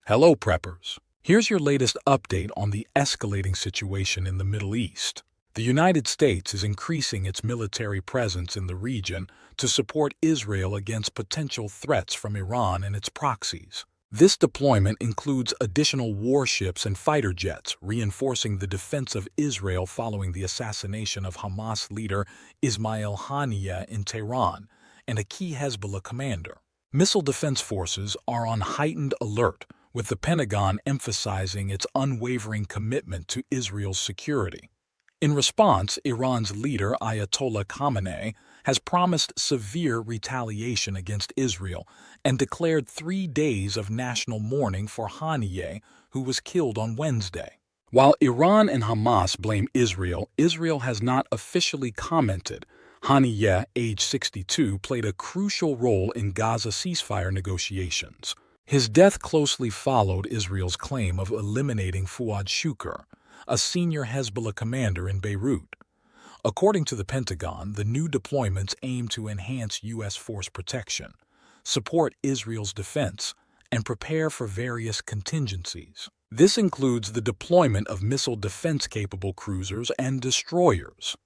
Hello, preppers. Here's your latest update on the escalating situation in the Middle East. The United States is increasing its military presence in the region to support Israel against potential threats from Iran and its proxies. This deployment includes additional warships and fighter jets, reinforcing the defense of Israel following the assassination of Hamas leader Ismail Haniyeh in Tehran and a key Hezbollah commander. Missile defense forces are on heightened alert, with the Pentagon emphasizing its unwavering commitment to Israel's security. In response, Iran's leader Ayatollah Khamenei has promised severe retaliation against Israel and declared 3 days of national mourning for Haniyeh, who was killed on Wednesday. While Iran and Hamas blame Israel, Israel has not officially commented. Haniyeh, age 62, played a crucial role in Gaza ceasefire negotiations. His death closely followed Israel's claim of eliminating Fuad Shukr, a senior Hezbollah commander in Beirut. According to the Pentagon, the new deployments aim to enhance U.S. force protection, support Israel's defense, and prepare for various contingencies. This includes the deployment of missile defense-capable cruisers and destroyers.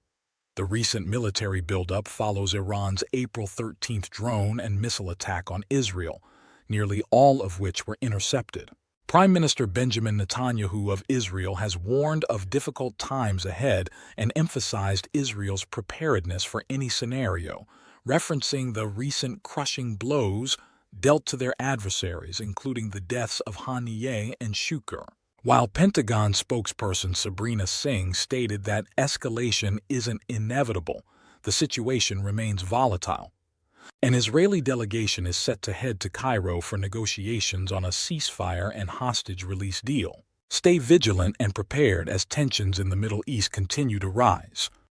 The recent military buildup follows Iran's April 13th drone and missile attack on Israel, nearly all of which were intercepted. Prime Minister Benjamin Netanyahu of Israel has warned of difficult times ahead and emphasized Israel's preparedness for any scenario, referencing the recent crushing blows dealt to their adversaries, including the deaths of Haniyeh and Shukr. While Pentagon spokesperson Sabrina Singh stated that escalation isn't inevitable, the situation remains volatile. An Israeli delegation is set to head to Cairo for negotiations on a ceasefire and hostage release deal. Stay vigilant and prepared as tensions in the Middle East continue to rise.